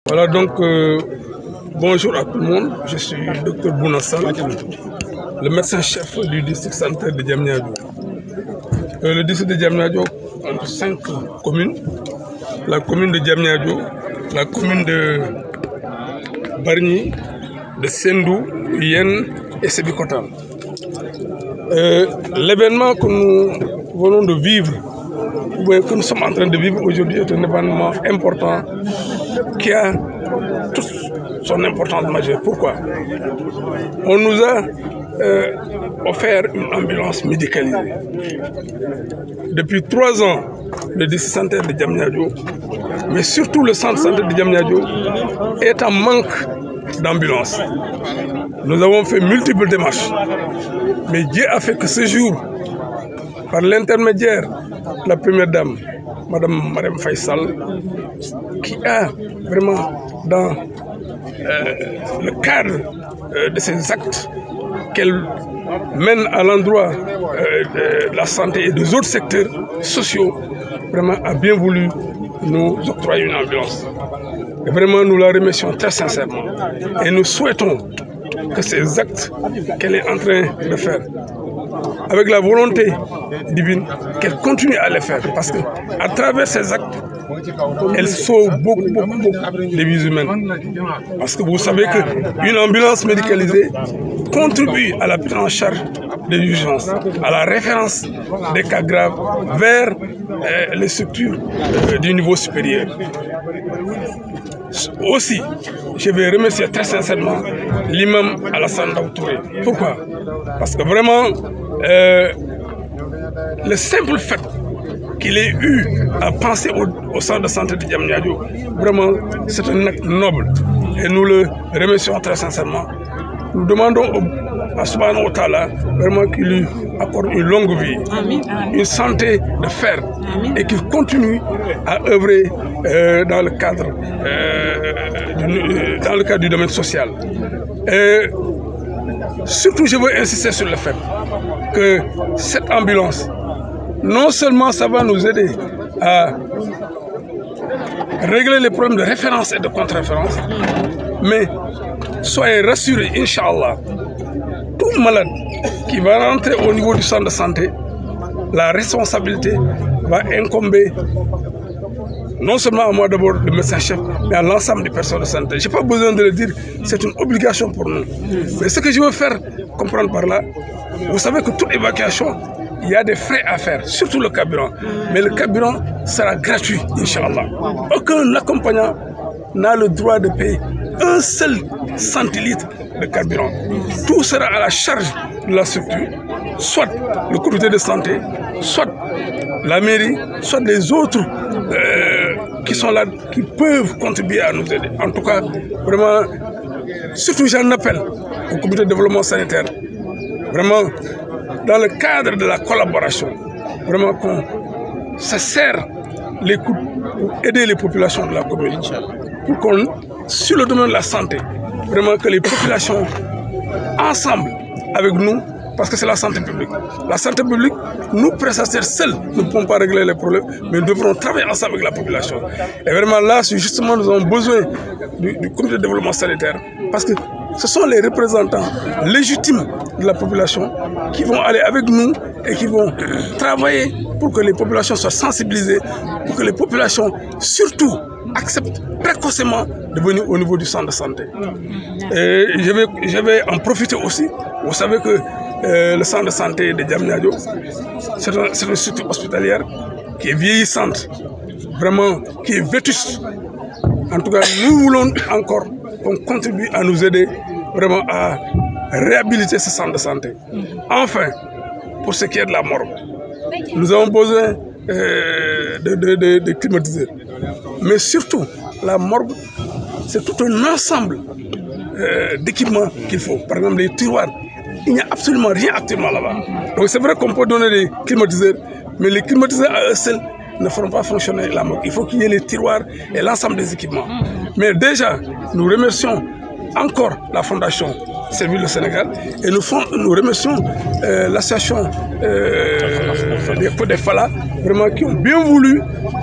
Voilà donc, bonjour à tout le monde, je suis le Dr Bouna Sall, le médecin-chef du district sanitaire de Diamniadio. Le district de Diamniadio compte 5 communes, la commune de Diamniadio, la commune de Bargny, de Sendou, Yen et Sébikotane. L'événement que nous venons de vivre, ou que nous sommes en train de vivre aujourd'hui, est un événement important qui a toute son importance majeure. Pourquoi? On nous a offert une ambulance médicalisée. Depuis 3 ans, le district sanitaire de Diamniadio, mais surtout le centre sanitaire de Diamniadio, est en manque d'ambulance. Nous avons fait multiples démarches, mais Dieu a fait que ce jour, par l'intermédiaire de la première dame, Madame Marème Faye Sall, qui a vraiment, dans le cadre de ses actes qu'elle mène à l'endroit de la santé et des autres secteurs sociaux, vraiment a bien voulu nous octroyer une ambulance. Et vraiment, nous la remercions très sincèrement. Et nous souhaitons que ces actes qu'elle est en train de faire, avec la volonté divine, qu'elle continue à les faire. Parce qu'à travers ces actes, elle sauve beaucoup de vies humaines. Parce que vous savez qu'une ambulance médicalisée contribue à la prise en charge des urgences, à la référence des cas graves vers les structures du niveau supérieur. Aussi, je vais remercier très sincèrement l'imam Alassane Daoutouré. Pourquoi? Parce que vraiment, le simple fait qu'il ait eu à penser au centre de santé de Diamniadio, vraiment, c'est un acte noble. Et nous le remercions très sincèrement. Nous demandons à Subhanahu wa Ta'ala vraiment qu'il lui accorde une longue vie, une santé de fer, et qu'il continue à œuvrer dans le cadre du domaine social. Et surtout, je veux insister sur le fait que cette ambulance, non seulement ça va nous aider à régler les problèmes de référence et de contre-référence, mais soyez rassurés, Inch'Allah, tout malade qui va rentrer au niveau du centre de santé, la responsabilité va incomber non seulement à moi d'abord, le médecin-chef, mais à l'ensemble des personnes de santé. Je n'ai pas besoin de le dire, c'est une obligation pour nous. Mais ce que je veux faire comprendre par là, vous savez que toute évacuation, il y a des frais à faire, surtout le carburant. Mais le carburant sera gratuit, Inch'Allah. Aucun accompagnant n'a le droit de payer un seul centilitre de carburant. Tout sera à la charge de la structure, soit le comité de santé, soit la mairie, soit les autres qui sont là, qui peuvent contribuer à nous aider. En tout cas, vraiment, surtout j'en appelle au comité de développement sanitaire, vraiment, dans le cadre de la collaboration, vraiment qu'on se serre les coudes pour aider les populations de la commune. Pour qu'on, sur le domaine de la santé, vraiment que les populations, ensemble avec nous, parce que c'est la santé publique. La santé publique, nous, prestataires seuls, ne pouvons pas régler les problèmes, mais nous devrons travailler ensemble avec la population. Et vraiment là, justement, nous avons besoin du comité de développement sanitaire, parce que ce sont les représentants légitimes de la population qui vont aller avec nous et qui vont travailler pour que les populations soient sensibilisées, pour que les populations, surtout, acceptent précocement de venir au niveau du centre de santé. Et je vais en profiter aussi. Vous savez que le centre de santé de Diamniadio, c'est une structure hospitalière qui est vieillissante, vraiment qui est vétuste. En tout cas, nous voulons encore qu'on contribue à nous aider vraiment à réhabiliter ce centre de santé. Enfin, pour ce qui est de la morgue, nous avons besoin de climatiseurs. Mais surtout, la morgue, c'est tout un ensemble d'équipements qu'il faut. Par exemple, les tiroirs. Il n'y a absolument rien actuellement là-bas. Donc c'est vrai qu'on peut donner des climatiseurs, mais les climatiseurs à eux seuls ne feront pas fonctionner la morgue. Il faut qu'il y ait les tiroirs et l'ensemble des équipements. Mais déjà, nous remercions encore la Fondation Servir le Sénégal et nous remercions l'association des Pots des Fala, vraiment qui ont bien voulu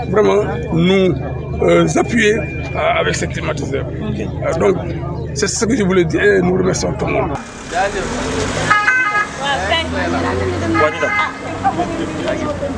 vraiment nous appuyer avec ces climatiseurs. Donc, c'est ce que je voulais dire et nous remercions tout le monde. Wow,